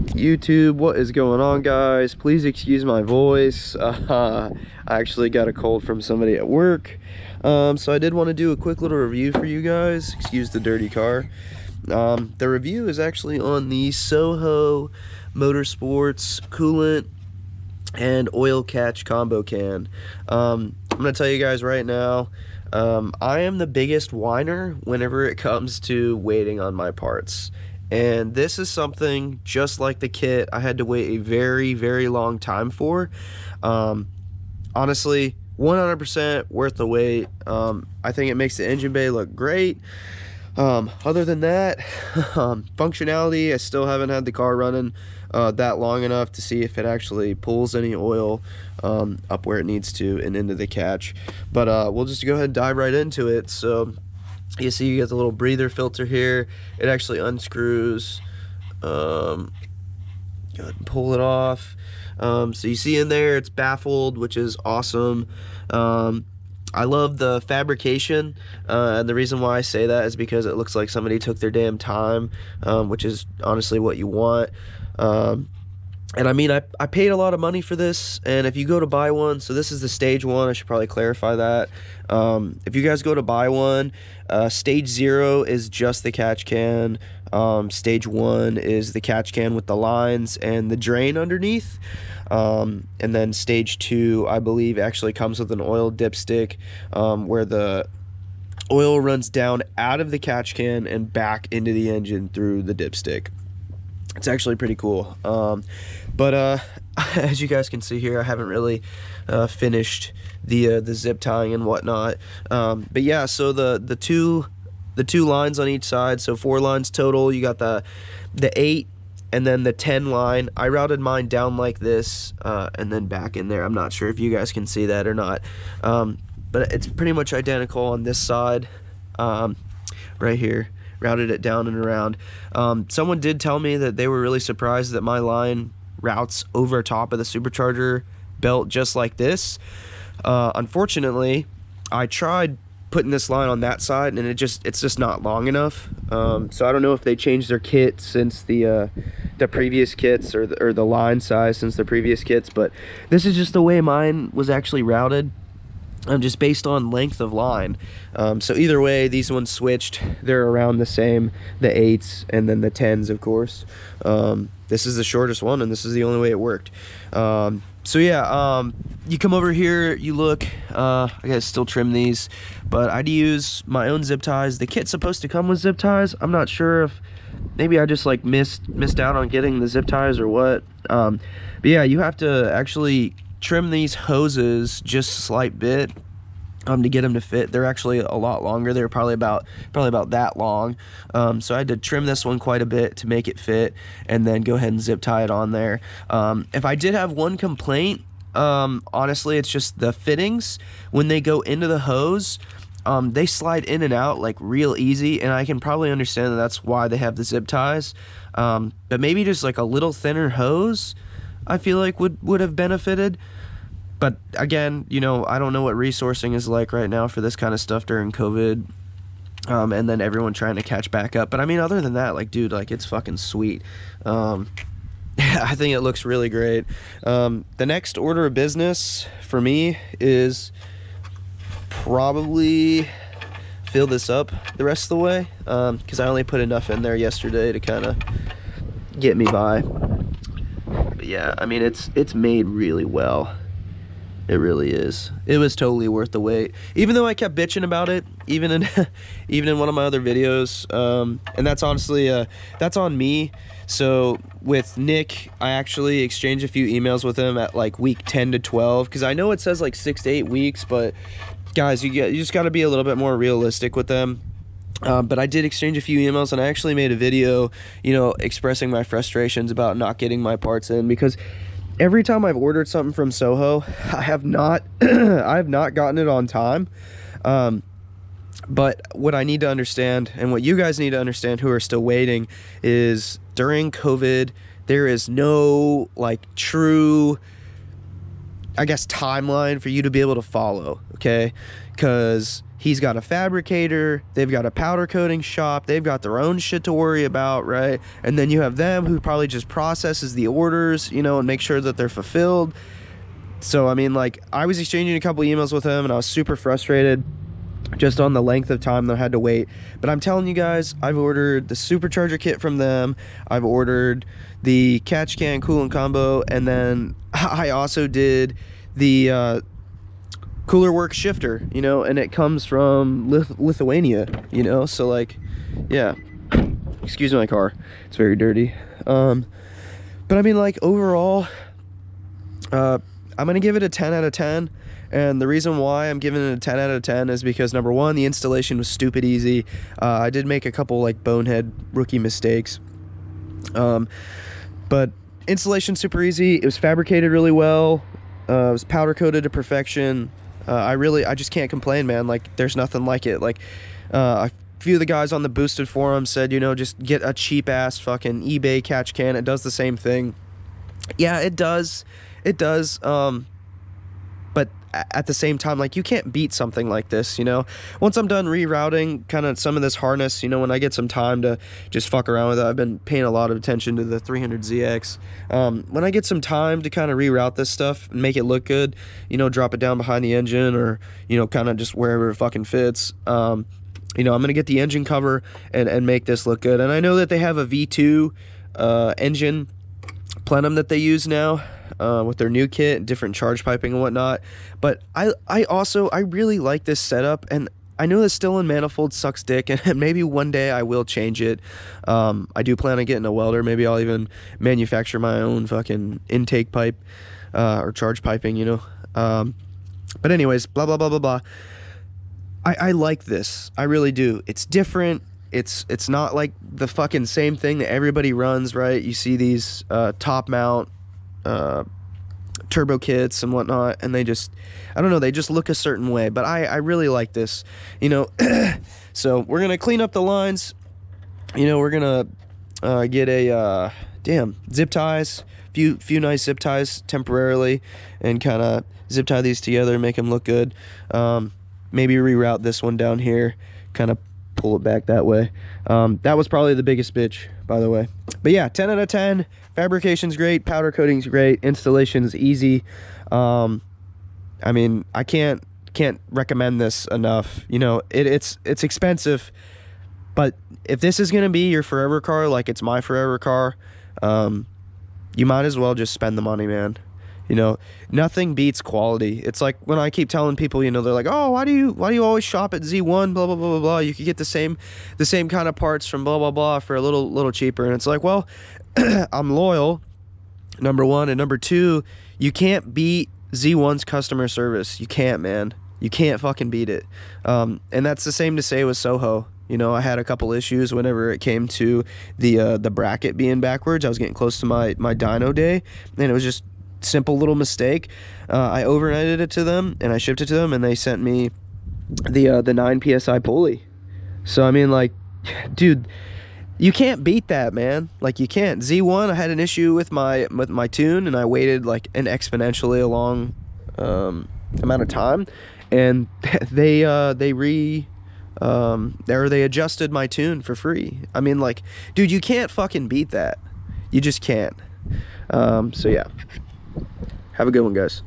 YouTube, what is going on, guys? Please excuse my voice. I actually got a cold from somebody at work, so I did want to do a quick little review for you guys. Excuse the dirty car. The review is actually on the SOHO Motorsports Coolant and Oil Catch Combo Can. I'm gonna tell you guys right now, I am the biggest whiner whenever it comes to waiting on my parts. And this is something just like the kit I had to wait a very, very long time for. Honestly, 100% worth the wait. I think it makes the engine bay look great. Other than that, functionality, I still haven't had the car running that long enough to see if it actually pulls any oil up where it needs to and into the catch. But we'll just go ahead and dive right into it. So you see, you get the little breather filter here. It actually unscrews. Go ahead and pull it off. So you see in there, it's baffled, which is awesome. I love the fabrication, and the reason why I say that is because it looks like somebody took their damn time, which is honestly what you want. And I mean, I paid a lot of money for this, and if you go to buy one, so this is the stage 1, I should probably clarify that. If you guys go to buy one, stage 0 is just the catch can. Stage 1 is the catch can with the lines and the drain underneath. And then stage 2, I believe, actually comes with an oil dipstick, where the oil runs down out of the catch can and back into the engine through the dipstick. It's actually pretty cool. But as you guys can see here, I haven't really finished the zip tying and whatnot. But yeah, so the two lines on each side, so 4 lines total. You got the 8 and then the 10 line. I routed mine down like this, and then back in there. I'm not sure if you guys can see that or not, but it's pretty much identical on this side, right here. Routed it down and around. Someone did tell me that they were really surprised that my line routes over top of the supercharger belt just like this. Unfortunately, I tried putting this line on that side, and it's just not long enough. So I don't know if they changed their kit since the previous kits, or the line size since the previous kits, but this is just the way mine was actually routed. Just based on length of line. So either way, these ones switched. They're around the same, the 8s and then the 10s, of course. This is the shortest one, and this is the only way it worked. So yeah, you come over here, you look. I gotta still trim these, but I'd use my own zip ties. The kit's supposed to come with zip ties. I'm not sure if maybe I just like missed out on getting the zip ties or what. But yeah, you have to actually trim these hoses just a slight bit to get them to fit. They're actually a lot longer. They're probably about that long. So I had to trim this one quite a bit to make it fit, and then go ahead and zip tie it on there. If I did have one complaint, honestly, it's just the fittings. When they go into the hose, they slide in and out like real easy, and I can probably understand that that's why they have the zip ties. But maybe just like a little thinner hose, I feel like would have benefited. But again, you know, I don't know what resourcing is like right now for this kind of stuff during COVID, and then everyone trying to catch back up. But I mean, other than that, like, dude, like, it's fucking sweet. I think it looks really great. The next order of business for me is probably fill this up the rest of the way, because I only put enough in there yesterday to kind of get me by. But yeah, I mean, it's made really well. It really is. It was totally worth the wait, even though I kept bitching about it, even in one of my other videos. And that's honestly that's on me. So with Nick, I actually exchanged a few emails with him at like week 10 to 12, because I know it says like 6 to 8 weeks, but guys, you just got to be a little bit more realistic with them. But I did exchange a few emails, and I actually made a video, you know, expressing my frustrations about not getting my parts in, because every time I've ordered something from SOHO, I have not gotten it on time. But what I need to understand, and what you guys need to understand who are still waiting, is during COVID, there is no like true, I guess, timeline for you to be able to follow, okay? Because he's got a fabricator, they've got a powder coating shop, they've got their own shit to worry about, right? And then you have them who probably just processes the orders, you know, and make sure that they're fulfilled. So I mean, like, I was exchanging a couple emails with him and I was super frustrated just on the length of time that I had to wait. But I'm telling you guys, I've ordered the supercharger kit from them, I've ordered the catch can coolant combo, and then I also did the cooler work shifter, you know, and it comes from Lithuania, you know. So like, yeah, excuse my car, it's very dirty. But I mean, like, overall, I'm gonna give it a 10 out of 10. And the reason why I'm giving it a 10 out of 10 is because, number one, the installation was stupid easy. I did make a couple like bonehead rookie mistakes, but installation super easy. It was fabricated really well. It was powder coated to perfection. I just can't complain, man. Like, there's nothing like it. Like, a few of the guys on the boosted forum said, you know, just get a cheap ass fucking eBay catch can. It does the same thing. Yeah, it does. It does. But at the same time, like, you can't beat something like this, you know. Once I'm done rerouting kind of some of this harness, you know, when I get some time to just fuck around with it, I've been paying a lot of attention to the 300ZX. When I get some time to kind of reroute this stuff and make it look good, you know, drop it down behind the engine, or, you know, kind of just wherever it fucking fits, you know, I'm gonna get the engine cover and make this look good. And I know that they have a V2 engine plenum that they use now, with their new kit, different charge piping and whatnot. But I really like this setup, and I know the still in manifold sucks dick, and maybe one day I will change it. I do plan on getting a welder. Maybe I'll even manufacture my own fucking intake pipe, or charge piping, you know. But anyways, blah blah blah blah blah. I like this, I really do. It's different. It's not like the fucking same thing that everybody runs, right? You see these top mount turbo kits and whatnot, and they just, I don't know, they just look a certain way. But I really like this, you know. So we're gonna clean up the lines, you know. We're gonna get a damn zip ties, few nice zip ties temporarily, and kind of zip tie these together, make them look good. Maybe reroute this one down here, kind of pull it back that way. That was probably the biggest bitch, by the way. But yeah, 10 out of 10. Fabrication's great, powder coating's great, installation's easy. I mean, I can't recommend this enough. You know, it's expensive, but if this is gonna be your forever car, like it's my forever car, you might as well just spend the money, man. You know, nothing beats quality. It's like when I keep telling people, you know, they're like, oh, why do you always shop at Z1, blah blah blah blah blah, you could get the same kind of parts from blah blah blah for a little cheaper. And it's like, well, I'm loyal, number one, and number two, you can't beat Z1's customer service. You can't, man. You can't fucking beat it. And that's the same to say with SOHO. You know, I had a couple issues whenever it came to the bracket being backwards. I was getting close to my dyno day, and it was just simple little mistake. I overnighted it to them and I shipped it to them, and they sent me the 9 psi pulley. So I mean, like, dude, you can't beat that, man. Like, you can't. Z1, I had an issue with my tune, and I waited like an exponentially long amount of time, and they adjusted my tune for free. I mean, like, dude, you can't fucking beat that. You just can't. So yeah, have a good one, guys.